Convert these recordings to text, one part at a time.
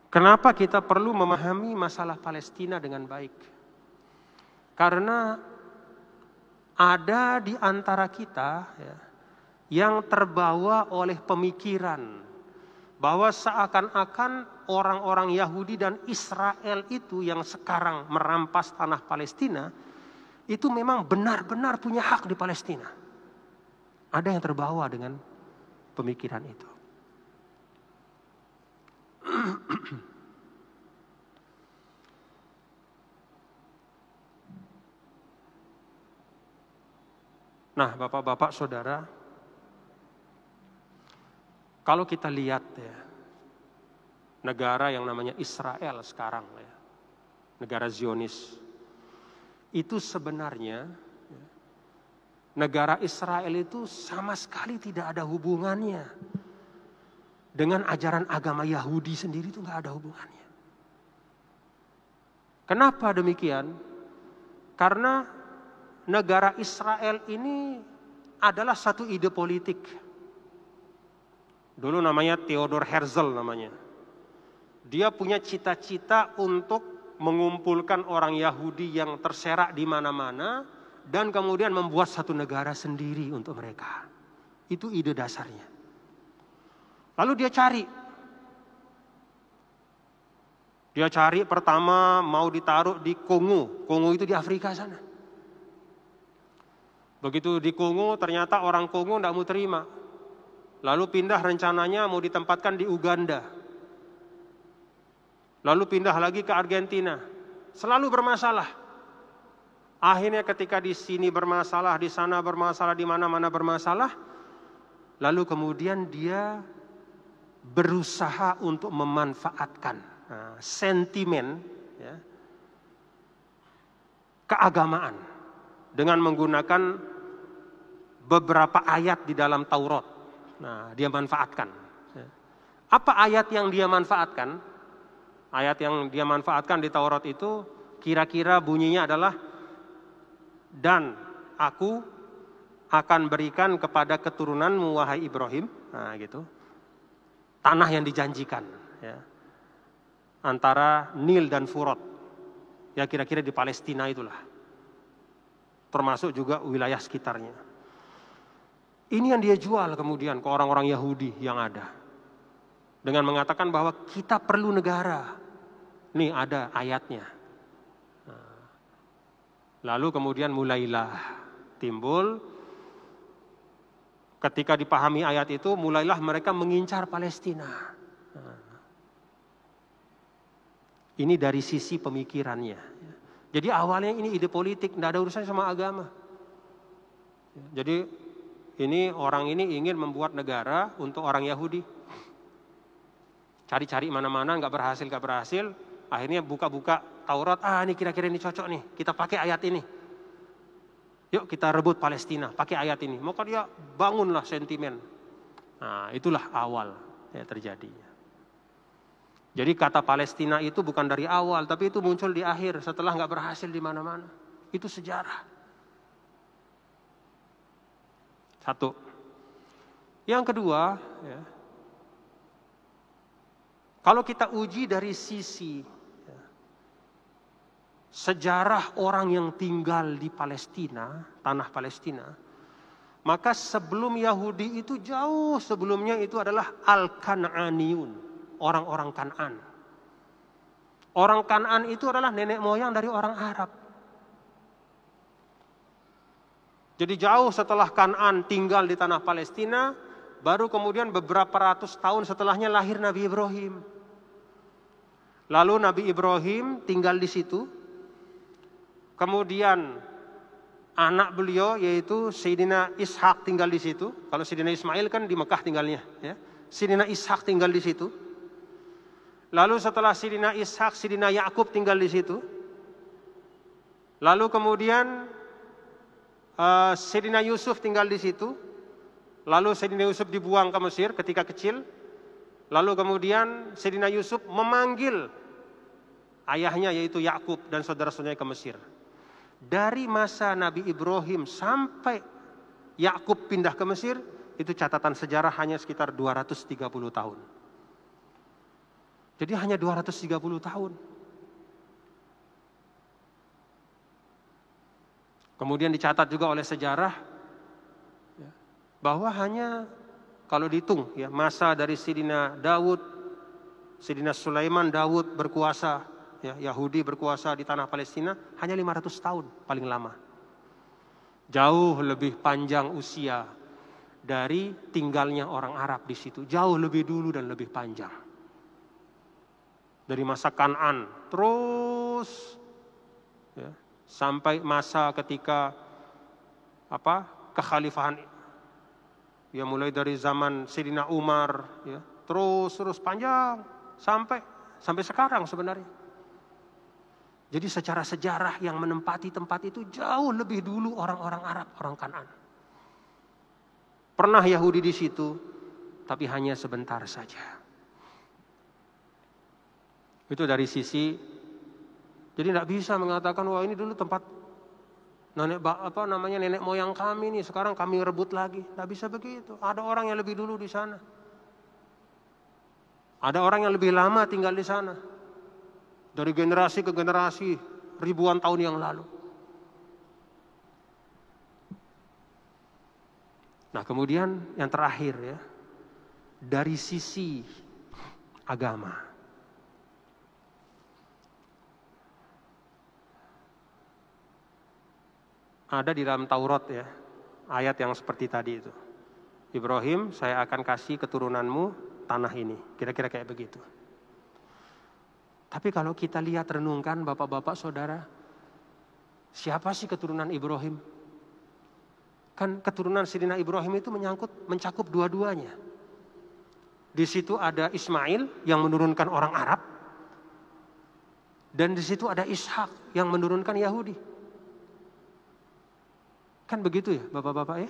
Kenapa kita perlu memahami masalah Palestina dengan baik? Karena ada di antara kita yang terbawa oleh pemikiran bahwa seakan-akan orang-orang Yahudi dan Israel itu yang sekarang merampas tanah Palestina itu memang benar-benar punya hak di Palestina. Ada yang terbawa dengan pemikiran itu. Nah, Bapak-bapak, Saudara, kalau kita lihat negara yang namanya Israel sekarang negara Zionis, itu sebenarnya negara Israel itu sama sekali tidak ada hubungannya dengan ajaran agama Yahudi sendiri, itu nggak ada hubungannya. Kenapa demikian? Karena negara Israel ini adalah satu ide politik. Dulu namanya Theodor Herzl namanya. Dia punya cita-cita untuk mengumpulkan orang Yahudi yang terserak di mana-mana dan kemudian membuat satu negara sendiri untuk mereka. Itu ide dasarnya. Lalu dia cari pertama mau ditaruh di Kongo. Kongo itu di Afrika sana. Begitu di Kongo ternyata orang Kongo tidak mau terima. Lalu pindah rencananya mau ditempatkan di Uganda. Lalu pindah lagi ke Argentina. Selalu bermasalah. Akhirnya ketika di sini bermasalah, di sana bermasalah, di mana-mana bermasalah. Lalu kemudian dia berusaha untuk memanfaatkan sentimen keagamaan dengan menggunakan beberapa ayat di dalam Taurat. Nah, dia manfaatkan. Apa ayat yang dia manfaatkan? Ayat yang dia manfaatkan di Taurat itu kira-kira bunyinya adalah, dan aku akan berikan kepada keturunanmu wahai Ibrahim, nah gitu, tanah yang dijanjikan antara Nil dan Furat, ya kira-kira di Palestina itulah, termasuk juga wilayah sekitarnya. Ini yang dia jual kemudian ke orang-orang Yahudi yang ada, dengan mengatakan bahwa kita perlu negara. Nih ada ayatnya. Lalu kemudian mulailah timbul, ketika dipahami ayat itu, mulailah mereka mengincar Palestina. Ini dari sisi pemikirannya. Jadi awalnya ini ide politik, tidak ada urusannya sama agama. Jadi ini orang ini ingin membuat negara untuk orang Yahudi. Cari-cari mana-mana, nggak berhasil. Akhirnya buka-buka Taurat, ini kira-kira ini cocok nih, kita pakai ayat ini. Yuk kita rebut Palestina, pakai ayat ini. Maka dia bangunlah sentimen. Nah, itulah awal terjadi. Jadi kata Palestina itu bukan dari awal, tapi itu muncul di akhir setelah nggak berhasil di mana-mana. Itu sejarah. Satu. Yang kedua, kalau kita uji dari sisi sejarah orang yang tinggal di Palestina, tanah Palestina, maka sebelum Yahudi itu jauh sebelumnya itu adalah Al-Kan'aniyun, orang-orang Kan'an. Orang Kan'an itu adalah nenek moyang dari orang Arab. Jadi jauh setelah Kan'an tinggal di tanah Palestina, baru kemudian beberapa ratus tahun setelahnya lahir Nabi Ibrahim. Lalu Nabi Ibrahim tinggal di situ. Kemudian anak beliau yaitu Sayyidina Ishak tinggal di situ. Kalau Sayyidina Ismail kan di Mekah tinggalnya, Sayyidina Ishak tinggal di situ. Lalu setelah Sayyidina Ishak, Sayyidina Yakub tinggal di situ. Lalu kemudian Sayyidina Yusuf tinggal di situ. Lalu Sayyidina Yusuf dibuang ke Mesir ketika kecil. Lalu kemudian Sayyidina Yusuf memanggil ayahnya yaitu Yakub dan saudara-saudaranya ke Mesir. Dari masa Nabi Ibrahim sampai Yakub pindah ke Mesir, itu catatan sejarah hanya sekitar 230 tahun. Jadi hanya 230 tahun. Kemudian dicatat juga oleh sejarah bahwa hanya kalau dihitung ya, masa dari Sidina Daud, Sidina Sulaiman, Daud berkuasa, ya, Yahudi berkuasa di tanah Palestina hanya 500 tahun paling lama. Jauh lebih panjang usia dari tinggalnya orang Arab di situ. Jauh lebih dulu dan lebih panjang. Dari masa Kan'an terus ya, sampai masa ketika kekhalifahan ya, mulai dari zaman Sayyidina Umar ya, terus panjang sampai sekarang sebenarnya. Jadi secara sejarah yang menempati tempat itu jauh lebih dulu orang-orang Arab, orang Kan'an. Pernah Yahudi di situ, tapi hanya sebentar saja. Itu dari sisi, jadi tidak bisa mengatakan wah ini dulu tempat nenek moyang kami nih, sekarang kami rebut lagi. Tidak bisa begitu. Ada orang yang lebih dulu di sana. Ada orang yang lebih lama tinggal di sana. Dari generasi ke generasi, ribuan tahun yang lalu. Nah kemudian yang terakhir ya, dari sisi agama. Ada di dalam Taurat ya, ayat yang seperti tadi itu. Ibrahim, saya akan kasih keturunanmu tanah ini. Kira-kira kayak begitu. Tapi kalau kita lihat renungkan bapak-bapak saudara, siapa sih keturunan Ibrahim? Kan keturunan Sayyidina Ibrahim itu mencakup dua-duanya. Di situ ada Ismail yang menurunkan orang Arab. Dan di situ ada Ishak yang menurunkan Yahudi. Kan begitu ya bapak-bapak ya.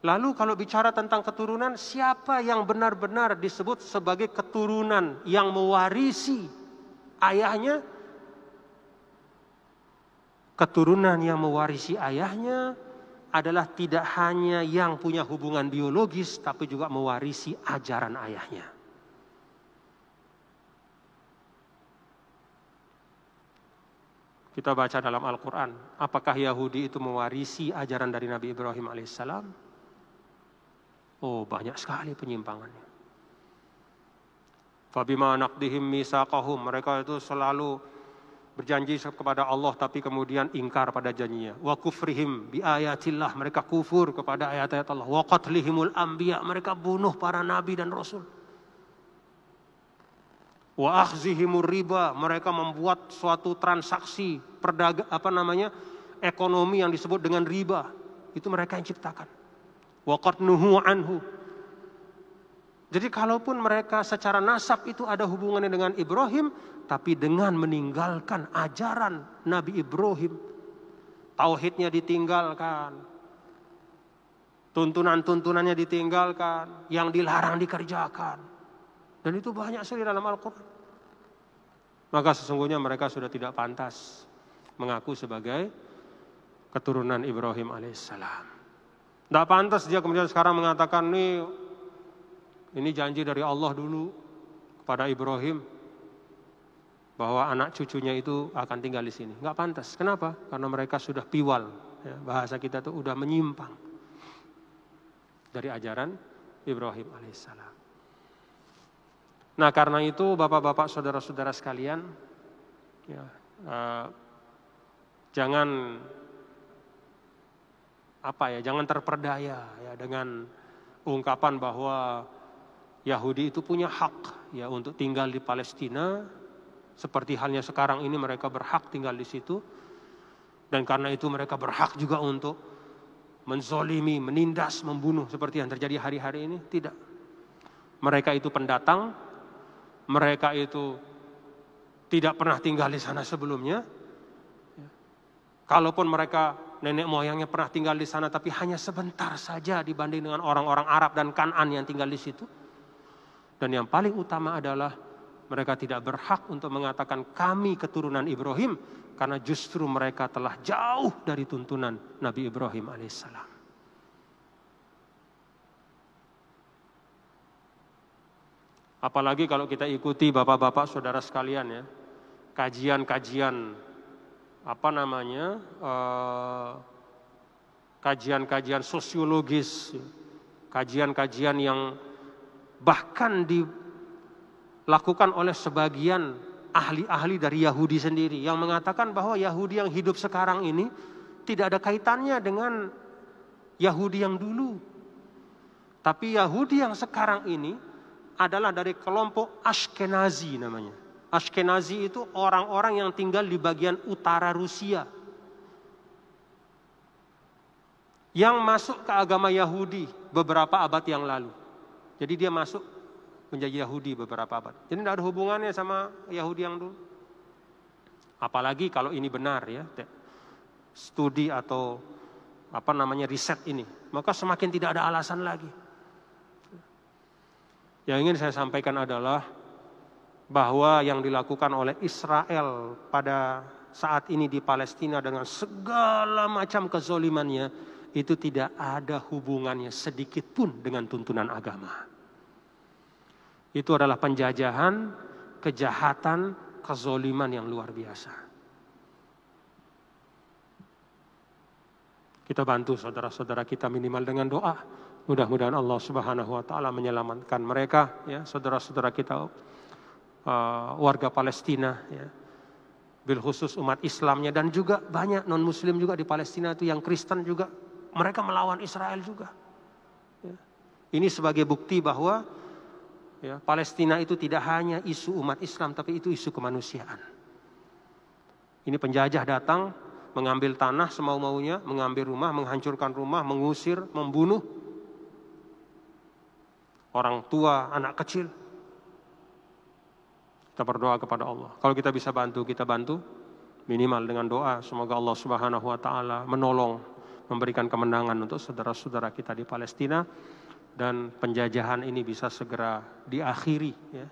Lalu kalau bicara tentang keturunan, siapa yang benar-benar disebut sebagai keturunan yang mewarisi ayahnya? Keturunan yang mewarisi ayahnya adalah tidak hanya yang punya hubungan biologis, tapi juga mewarisi ajaran ayahnya. Kita baca dalam Al-Quran, apakah Yahudi itu mewarisi ajaran dari Nabi Ibrahim alaihissalam? Oh, banyak sekali penyimpangannya. Fabima naqdihim mitsaqahum, mereka itu selalu berjanji kepada Allah tapi kemudian ingkar pada janjinya. Wa kufrihim bi ayatillah, mereka kufur kepada ayat-ayat Allah. Wa qatlihimul anbiya, mereka bunuh para nabi dan rasul. Wa akhzihimur riba, mereka membuat suatu transaksi ekonomi yang disebut dengan riba. Itu mereka yang ciptakan. Wa qad nuhu anhu. Jadi kalaupun mereka secara nasab itu ada hubungannya dengan Ibrahim, tapi dengan meninggalkan ajaran Nabi Ibrahim, tauhidnya ditinggalkan, tuntunan-tuntunannya ditinggalkan, yang dilarang dikerjakan. Dan itu banyak sekali dalam Al-Quran. Maka sesungguhnya mereka sudah tidak pantas mengaku sebagai keturunan Ibrahim alaihissalam. Tidak pantas dia kemudian sekarang mengatakan ini janji dari Allah dulu kepada Ibrahim bahwa anak cucunya itu akan tinggal di sini. Nggak pantas. Kenapa? Karena mereka sudah piwal. Ya, bahasa kita tuh udah menyimpang dari ajaran Ibrahim alaihissalam. Nah karena itu bapak-bapak saudara-saudara sekalian, ya, jangan terperdaya ya dengan ungkapan bahwa Yahudi itu punya hak ya untuk tinggal di Palestina, seperti halnya sekarang ini mereka berhak tinggal di situ, dan karena itu mereka berhak juga untuk menzolimi, menindas, membunuh seperti yang terjadi hari-hari ini. Tidak, mereka itu pendatang. Mereka itu tidak pernah tinggal di sana sebelumnya. Kalaupun mereka nenek moyangnya pernah tinggal di sana, tapi hanya sebentar saja dibanding dengan orang-orang Arab dan Kan'an yang tinggal di situ. Dan yang paling utama adalah mereka tidak berhak untuk mengatakan kami keturunan Ibrahim, karena justru mereka telah jauh dari tuntunan Nabi Ibrahim alaihissalam. Apalagi kalau kita ikuti bapak-bapak saudara sekalian ya, kajian-kajian kajian-kajian sosiologis, kajian-kajian yang bahkan dilakukan oleh sebagian ahli-ahli dari Yahudi sendiri yang mengatakan bahwa Yahudi yang hidup sekarang ini tidak ada kaitannya dengan Yahudi yang dulu. Tapi Yahudi yang sekarang ini adalah dari kelompok Ashkenazi namanya. Ashkenazi itu orang-orang yang tinggal di bagian utara Rusia, yang masuk ke agama Yahudi beberapa abad yang lalu. Jadi dia masuk menjadi Yahudi beberapa abad. Jadi tidak ada hubungannya sama Yahudi yang dulu. Apalagi kalau ini benar ya, studi atau riset ini, maka semakin tidak ada alasan lagi. Yang ingin saya sampaikan adalah bahwa yang dilakukan oleh Israel pada saat ini di Palestina dengan segala macam kezolimannya itu tidak ada hubungannya sedikit pun dengan tuntunan agama. Itu adalah penjajahan, kejahatan, kezoliman yang luar biasa. Kita bantu saudara-saudara kita minimal dengan doa. Mudah-mudahan Allah Subhanahu wa taala menyelamatkan mereka ya, saudara-saudara kita warga Palestina ya. Bil khusus umat Islamnya dan juga banyak non muslim juga di Palestina itu yang Kristen juga, mereka melawan Israel juga. Ya. Ini sebagai bukti bahwa ya, Palestina itu tidak hanya isu umat Islam tapi itu isu kemanusiaan. Ini penjajah datang mengambil tanah semau-maunya, mengambil rumah, menghancurkan rumah, mengusir, membunuh orang tua, anak kecil. Kita berdoa kepada Allah. Kalau kita bisa bantu, kita bantu. Minimal dengan doa. Semoga Allah Subhanahu wa taala menolong, memberikan kemenangan untuk saudara-saudara kita di Palestina. Dan penjajahan ini bisa segera diakhiri, ya,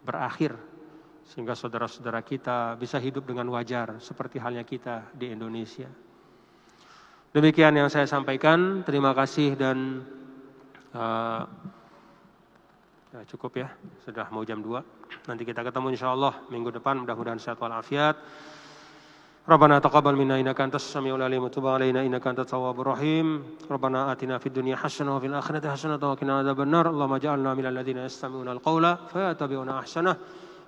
berakhir. Sehingga saudara-saudara kita bisa hidup dengan wajar seperti halnya kita di Indonesia. Demikian yang saya sampaikan. Terima kasih dan ya, cukup ya, sudah mau jam 2. Nanti kita ketemu insyaallah minggu depan, mudah-mudahan sehat walafiat. Rabbana taqabbal minna innaka antas samiul alim wa tub alaina innaka antat tawwabur rahim. Rabbana atina fid dunya hasanah wa fil akhirati hasanah wa qina adzabannar. Allahumma ij'alna minal ladzina yastami'una al-qaula fayattabi'una ahsanah.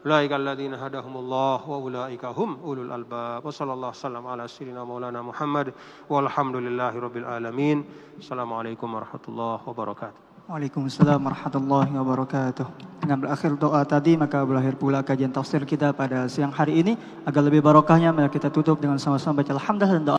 Ulaika alladzina hadahumullah wa ulaika hum ulul albab. Wa sallallahu wasallam ala sayyidina maulana Muhammad walhamdulillahirabbil alamin. Assalamualaikum warahmatullahi wabarakatuh. Waalaikumsalam warahmatullahi wabarakatuh. Dengan berakhir doa tadi, maka berakhir pula kajian tafsir kita pada siang hari ini. Agar lebih barokahnya, mari kita tutup dengan sama-sama baca alhamdulillah dan doa.